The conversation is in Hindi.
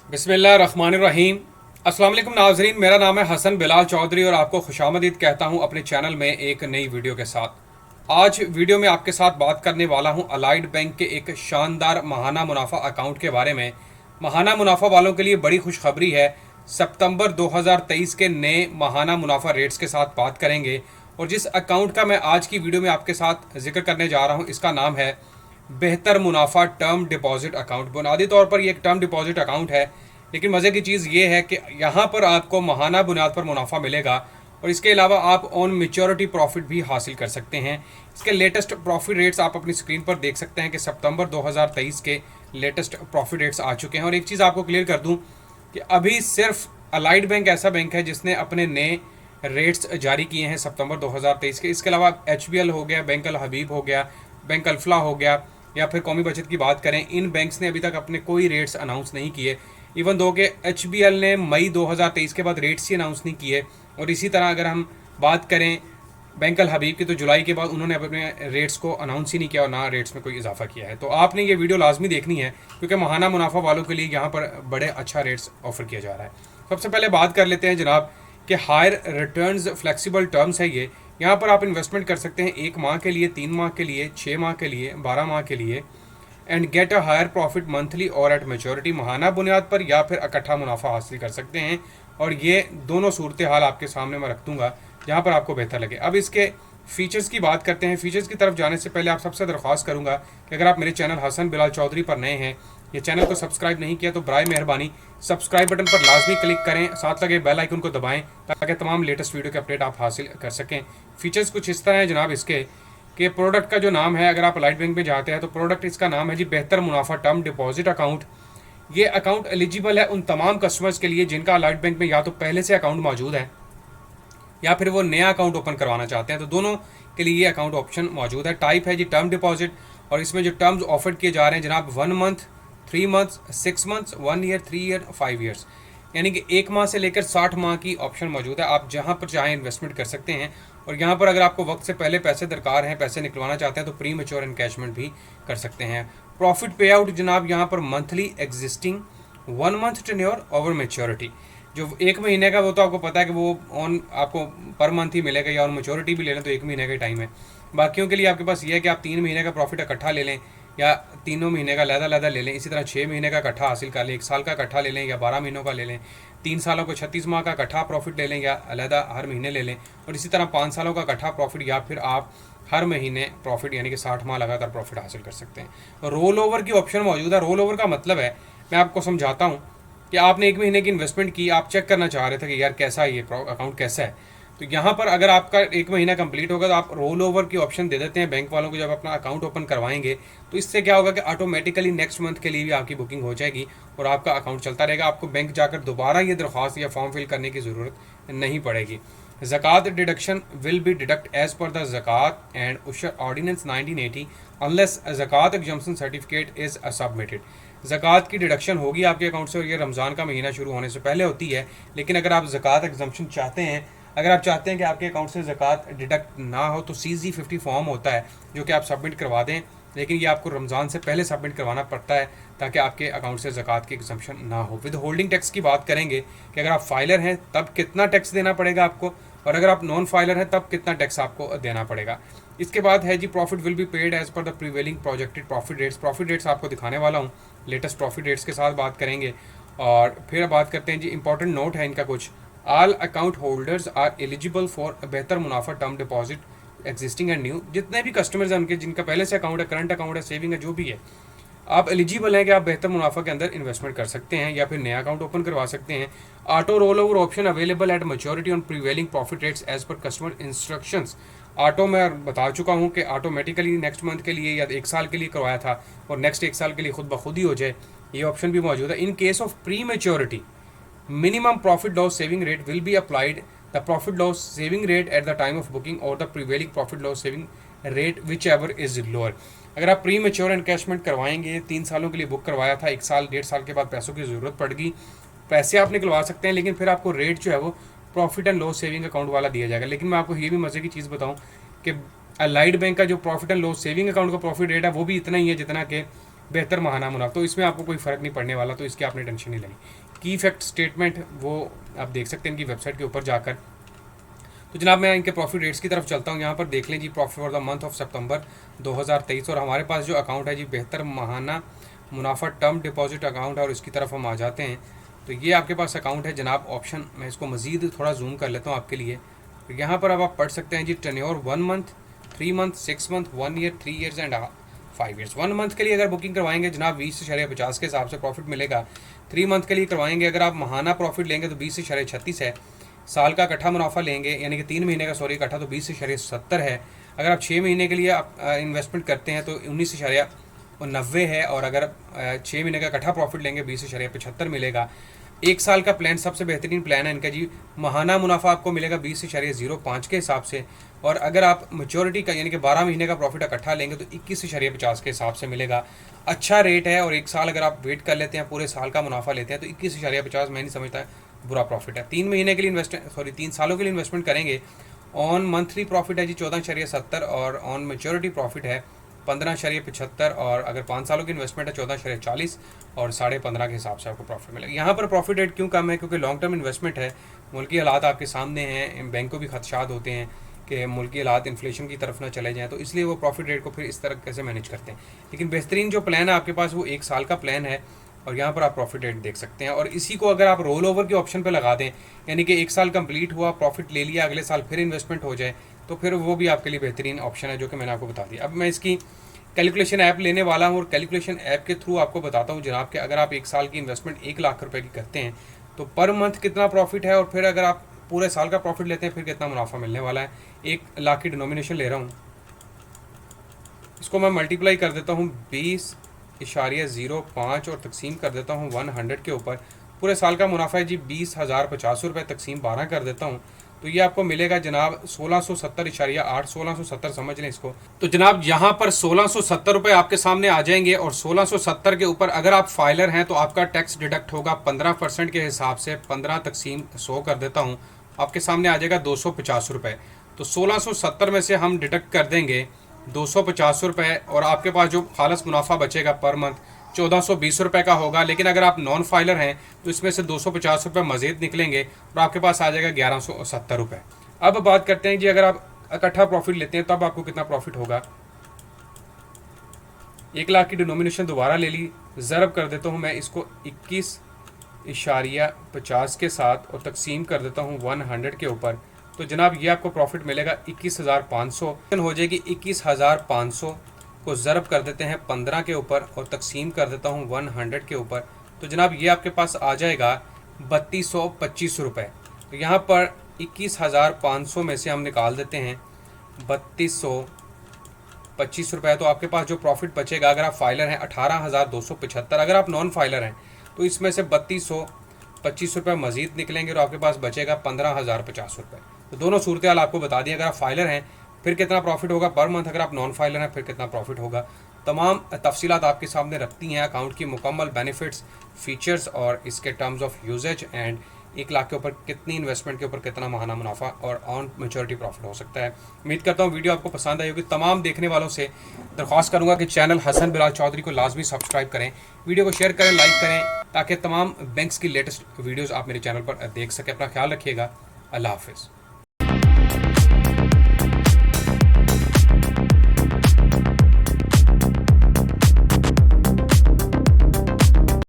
बिस्मिल्लाहिर्रहमानिर्रहीम। अस्सलाम वालेकुम नाजरीन, मेरा नाम है हसन बिलाल चौधरी और आपको खुशामदीद कहता हूं अपने चैनल में एक नई वीडियो के साथ। आज वीडियो में आपके साथ बात करने वाला हूं अलाइड बैंक के एक शानदार महाना मुनाफा अकाउंट के बारे में। महाना मुनाफा वालों के लिए बड़ी खुशखबरी है। सितंबर 2023 के नए महाना मुनाफा रेट्स के साथ बात करेंगे और जिस अकाउंट का मैं आज की वीडियो में आपके साथ जिक्र करने जा रहा हूं इसका नाम है बेहतर मुनाफा टर्म डिपॉजिट अकाउंट। बुनियादी तौर पर ये एक टर्म डिपॉजिट अकाउंट है, लेकिन मज़े की चीज़ ये है कि यहाँ पर आपको महाना बुनियाद पर मुनाफा मिलेगा और इसके अलावा आप ऑन मेच्योरिटी प्रॉफिट भी हासिल कर सकते हैं। इसके लेटेस्ट प्रॉफिट रेट्स आप अपनी स्क्रीन पर देख सकते हैं कि सितंबर 2023 के लेटेस्ट प्रॉफिट रेट्स आ चुके हैं। और एक चीज़ आपको क्लियर कर दूँ कि अभी सिर्फ अलाइड बैंक ऐसा बैंक है जिसने अपने नए रेट्स जारी किए हैं सितंबर 2023 के। इसके अलावा HBL हो गया, बैंक अल हबीब हो गया, बैंक अल्फला हो गया, या फिर कौमी बचत की बात करें, इन बैंक्स ने अभी तक अपने कोई रेट्स अनाउंस नहीं किए। इवन दो कि HBL ने मई 2023 के बाद रेट्स ही अनाउंस नहीं किए। और इसी तरह अगर हम बात करें बैंक अल हबीब की, तो जुलाई के बाद उन्होंने अपने रेट्स को अनाउंस ही नहीं किया और ना रेट्स में कोई इजाफा किया है। तो आपने ये वीडियो लाजमी देखनी है क्योंकि महाना मुनाफा वालों के लिए यहाँ पर बड़े अच्छा रेट्स ऑफर किया जा रहा है। सबसे पहले बात कर लेते हैं जनाब कि हायर रिटर्न्स फ्लेक्सिबल टर्म्स है ये। यहाँ पर आप इन्वेस्टमेंट कर सकते हैं 1 माह के लिए, 3 माह के लिए, 6 माह के लिए, 12 माह के लिए and get a higher profit monthly और एट मेच्योरिटी। महाना बुनियाद पर या फिर इकट्ठा मुनाफा हासिल कर सकते हैं। और ये दोनों सूरत हाल आपके सामने मैं रख दूंगा जहाँ पर आपको बेहतर लगे। अब इसके फीचर्स की बात करते हैं। फीचर्स की तरफ जाने से पहले आप सबसे दरख्वास्त करूँगा कि अगर आप मेरे चैनल हसन बिलाल चौधरी पर नए हैं, ये चैनल को सब्सक्राइब नहीं किया तो बराए मेहरबानी सब्सक्राइब बटन पर लाजमी क्लिक करें, साथ लगे बेल आइकन को दबाएं ताकि तमाम लेटेस्ट वीडियो के अपडेट आप हासिल कर सकें। फीचर्स कुछ इस तरह है जनाब इसके कि प्रोडक्ट का जो नाम है, अगर आप अलाइड बैंक में जाते हैं तो प्रोडक्ट इसका नाम है जी बेहतर मुनाफा टर्म डिपॉजिट अकाउंट। ये अकाउंट एलिजिबल है उन तमाम कस्टमर्स के लिए जिनका अलाइड बैंक में या तो पहले से अकाउंट मौजूद है या फिर वो नया अकाउंट ओपन करवाना चाहते हैं, तो दोनों के लिए ये अकाउंट ऑप्शन मौजूद है। टाइप है जी टर्म डिपॉजिट और इसमें जो टर्म्स ऑफर किए जा रहे हैं जनाब 1 month, 3 months, 6 months, 1 year, 3 year, 5 years, यानी कि 1 माह से लेकर 60 माह की ऑप्शन मौजूद है। आप जहां पर चाहें इन्वेस्टमेंट कर सकते हैं। और यहाँ पर अगर आपको वक्त से पहले पैसे दरकार हैं, पैसे निकलवाना चाहते हैं, तो प्री मेच्योर एनकैशमेंट भी कर सकते हैं। प्रॉफिट पे आउट जनाब यहाँ पर monthly existing 1 month tenure over maturity. जो 1 महीने का वो तो आपको पता है कि वो ऑन आपको पर मंथ ही मिलेगा, या ऑन मेच्योरिटी भी ले लें तो 1 महीने का टाइम है। बाकियों के लिए आपके पास ये है कि आप 3 महीने का प्रॉफिट इकट्ठा ले लें या तीनों महीने का लहदा ले लें। इसी तरह 6 महीने का इकट्ठा हासिल कर लें, 1 साल का इकट्ठा ले लें या 12 महीनों का ले लें, 3 सालों को 36 माह का इकट्ठा प्रॉफिट ले लें या अलहदा हर महीने ले लें। और इसी तरह 5 सालों का इकट्ठा प्रॉफिट या फिर आप हर महीने प्रॉफिट यानी कि 60 माह लगातार प्रॉफिट हासिल कर सकते हैं। रोल ओवर की ऑप्शन मौजूद है। रोल ओवर का मतलब है, मैं आपको समझाता हूँ कि आपने 1 महीने की इन्वेस्टमेंट की, आप चेक करना चाह रहे थे कि यार कैसा है ये अकाउंट कैसा है, तो यहाँ पर अगर आपका 1 महीना कंप्लीट होगा तो आप रोल ओवर की ऑप्शन दे देते हैं बैंक वालों को जब अपना अकाउंट ओपन करवाएंगे। तो इससे क्या होगा कि ऑटोमेटिकली नेक्स्ट मंथ के लिए भी आपकी बुकिंग हो जाएगी और आपका अकाउंट चलता रहेगा। आपको बैंक जाकर दोबारा ये दरख्वास्त या फॉर्म फिल करने की ज़रूरत नहीं पड़ेगी। Zakat deduction will be deduct as per the zakat and ushr ordinance 1980 unless zakat exemption certificate is submitted. ज़कात की डिडक्शन होगी आपके अकाउंट से और ये रमज़ान का महीना शुरू होने से पहले होती है। लेकिन अगर आप ज़कात एग्जम्पशन चाहते हैं, अगर आप चाहते हैं कि आपके अकाउंट से ज़कात डिडक्ट ना हो, तो CZ50 फॉर्म होता है जो कि आप सबमिट करवा दें, लेकिन ये आपको रमज़ान से पहले सबमिट करवाना पड़ता है ताकि आपके अकाउंट से ज़कात की एग्जम्पशन ना हो। विद होल्डिंग टैक्स की बात करेंगे कि अगर आप फाइलर हैं तब कितना टैक्स देना पड़ेगा आपको, और अगर आप नॉन फाइलर हैं तब कितना टैक्स आपको देना पड़ेगा। इसके बाद है जी profit will be paid as per the prevailing projected profit rates. Profit rates आपको दिखाने वाला हूँ, लेटेस्ट प्रॉफिट रेट्स के साथ बात करेंगे। और फिर बात करते हैं जी इंपॉर्टेंट नोट है इनका कुछ। All account holders are eligible for बेहतर मुनाफा term deposit existing and new. जितने भी कस्टमर्स हैं उनके जिनका पहले से अकाउंट है, करंट अकाउंट है, सेविंग है, जो भी है, आप एलिजिबल हैं कि आप बेहतर मुनाफा के अंदर इन्वेस्टमेंट कर सकते हैं या फिर नया अकाउंट ओपन करवा सकते हैं। Auto roll over option available at maturity on prevailing profit rates as per customer instructions. Auto मैं बता चुका हूँ कि ऑटोमेटिकली नेक्स्ट मंथ के लिए या 1 साल के लिए करवाया था और नेक्स्ट 1 साल के लिए खुद ब खुद ही हो जाए, ये ऑप्शन भी मौजूद है। In case of pre maturity minimum profit loss saving rate will be applied the profit loss saving rate at the time of booking or the prevailing profit loss saving rate whichever is lower। अगर आप प्री मेच्योर एनकैशमेंट करवाएंगे, 3 सालों के लिए बुक करवाया था, 1 साल 1.5 साल के बाद पैसों की ज़रूरत पड़ेगी, पैसे आप निकलवा सकते हैं, लेकिन फिर आपको रेट जो है वो profit and loss saving account वाला दिया जाएगा। लेकिन मैं आपको ये भी मज़े की चीज़ बताऊँ कि अलाइड बैंक का जो profit and loss saving account का प्रॉफिट रेट है वो भी इतना ही है जितना कि बेहतर महाना मुनाफा, तो इसमें आपको कोई फ़र्क नहीं पड़ने वाला, तो इसकी आपने टेंशन नहीं लेनी। की फैक्ट स्टेटमेंट वो आप देख सकते हैं इनकी वेबसाइट के ऊपर जाकर। तो जनाब मैं इनके प्रॉफिट रेट्स की तरफ चलता हूँ। यहाँ पर देख लें जी, profit for the month of September 2023, और हमारे पास जो अकाउंट है जी बेहतर महाना मुनाफा टर्म डिपॉजिट अकाउंट है, और इसकी तरफ हम आ जाते हैं। तो ये आपके पास अकाउंट है जनाब। ऑप्शन मैं इसको मज़ीद थोड़ा जूम कर लेता हूँ आपके लिए। तो यहाँ पर अब आप पढ़ सकते हैं जी, tenure 1 month, 3 month, 6 month, 1 year, 3 years and 5 years. 1 month के लिए अगर बुकिंग करवाएंगे जनाब 20.50 के हिसाब से प्रॉफिट मिलेगा। 3 मंथ के लिए करवाएंगे अगर आप महाना प्रॉफिट लेंगे तो 20.36 है। साल का इकट्ठा मुनाफा लेंगे यानी कि 3 महीने का सॉरी इकट्ठा तो 20.70 है। अगर आप 6 महीने के लिए आप इन्वेस्टमेंट करते हैं तो 19.90 है, और अगर 6 महीने का इकट्ठा प्रॉफिट लेंगे 20.75 मिलेगा। 1 साल का प्लान सबसे बेहतरीन प्लान है इनका जी। महाना मुनाफा आपको मिलेगा 20.05 के हिसाब से, और अगर आप मेच्योरिटी का यानी कि 12 महीने का प्रॉफिट इकट्ठा लेंगे तो 21.50 के हिसाब से मिलेगा। अच्छा रेट है, और 1 साल अगर आप वेट कर लेते हैं पूरे साल का मुनाफा लेते हैं तो 21.50 मैं नहीं समझता बुरा प्रॉफिट है। 3 महीने के लिए 3 सालों के लिए इन्वेस्टमेंट करेंगे, ऑन मंथली प्रॉफिट है जी 14.70, और ऑन मेच्योरिटी प्रॉफिट है 15.75, और अगर 5 सालों की इन्वेस्टमेंट है 14.40 और 15.5 के हिसाब से आपको प्रॉफिट मिलेगा। यहाँ पर प्रॉफिट रेट क्यों कम है? क्योंकि लॉन्ग टर्म इन्वेस्टमेंट है, मुल्की हालात आपके सामने हैं, बैंक को भी खदशात होते हैं कि मुल्की हालात इन्फ्लेशन की तरफ ना चले जाएँ, तो इसलिए वो प्रॉफिट रेट को फिर इस तरह कैसे मैनेज करते हैं। लेकिन बेहतरीन जो प्लान है आपके पास वो 1 साल का प्लान है, और यहाँ पर आप प्रॉफिट रेट देख सकते हैं। और इसी को अगर आप रोल ओवर के ऑप्शन पे लगा दें, यानी कि 1 साल कंप्लीट हुआ, प्रॉफिट ले लिया, अगले साल फिर इन्वेस्टमेंट हो जाए, तो फिर वो भी आपके लिए बेहतरीन ऑप्शन है जो कि मैंने आपको बता दिया। अब मैं इसकी कैलकुलेशन ऐप लेने वाला हूँ, और कैलकुलेशन ऐप के थ्रू आपको बताता हूँ जनाब कि अगर आप 1 साल की इन्वेस्टमेंट 1 लाख रुपए की करते हैं तो पर मंथ कितना प्रॉफिट है, और फिर अगर आप पूरे साल का प्रॉफिट लेते हैं फिर कितना मुनाफा मिलने वाला है। 1 लाख की डिनोमिनेशन ले रहा हूँ, इसको मैं मल्टीप्लाई कर देता हूँ 20.05 और तकसीम कर देता हूँ 100 के ऊपर। पूरे साल का मुनाफा है जी 20,050 रुपये, तकसीम 12 कर देता हूँ तो ये आपको मिलेगा जनाब 1670.8, 1670 समझ लें इसको। तो जनाब यहाँ पर 1670 रुपये आपके सामने आ जाएंगे, और 1670 के ऊपर अगर आप फाइलर हैं तो आपका टैक्स डिडक्ट होगा 15% के हिसाब से। 15 तकसीम 100 कर देता हूँ, आपके सामने आ जाएगा 250 रुपये। तो 1670 में से हम डिडक्ट कर देंगे 250 रुपये, और आपके पास जो खालस मुनाफा बचेगा पर मंथ 1420 रुपये का होगा। लेकिन अगर आप नॉन फाइलर हैं तो इसमें से 250 रुपये मज़ीद निकलेंगे और आपके पास आ जाएगा 1170 रुपये। अब बात करते हैं जी, अगर आप इकट्ठा प्रॉफिट लेते हैं तब आपको कितना प्रॉफिट होगा। 1 लाख की डिनोमिनेशन दोबारा ले ली, ज़रब कर देता हूँ मैं इसको 21.50 के साथ, और तकसीम कर देता हूँ 100 के ऊपर। तो जनाब ये आपको प्रॉफिट मिलेगा 21,500 हो जाएगी। 21,500 को ज़रब कर देते हैं 15 के ऊपर, और तकसीम कर देता हूँ 100 के ऊपर। तो जनाब ये आपके पास आ जाएगा 3225 रुपये। तो यहाँ पर 21,500 में से हम निकाल देते हैं 3225 रुपये, तो आपके पास जो प्रॉफिट बचेगा अगर आप फाइलर हैं 18,275, अगर आप नॉन फाइलर हैं तो इसमें से 3225 रुपये मज़ीद निकलेंगे और आपके पास बचेगा 15,050 रुपये। तो दोनों सूरत हाल आपको बता दी, अगर आप फाइलर हैं फिर कितना प्रॉफिट होगा पर मंथ, अगर आप नॉन फाइलर हैं फिर कितना प्रॉफिट होगा। तमाम तफसीलात आपके सामने रखती हैं अकाउंट की मुकम्मल बेनिफिट्स, फीचर्स और इसके terms of usages, and 1 lakh के ऊपर कितनी इन्वेस्टमेंट के ऊपर कितना माहाना मुनाफा और ऑन मैच्योरिटी प्रॉफिट हो सकता है। उम्मीद करता हूँ वीडियो आपको पसंद आई होगी। तमाम देखने वालों से दरख्वास्त करूँगा कि चैनल हसन बिलाल चौधरी को लाजमी सब्सक्राइब करें, वीडियो को शेयर करें, लाइक करें, ताकि तमाम बैंक्स की लेटेस्ट वीडियोज़ आप मेरे चैनल पर देख सकें। अपना ख्याल रखिएगा। अल्लाह हाफिज़।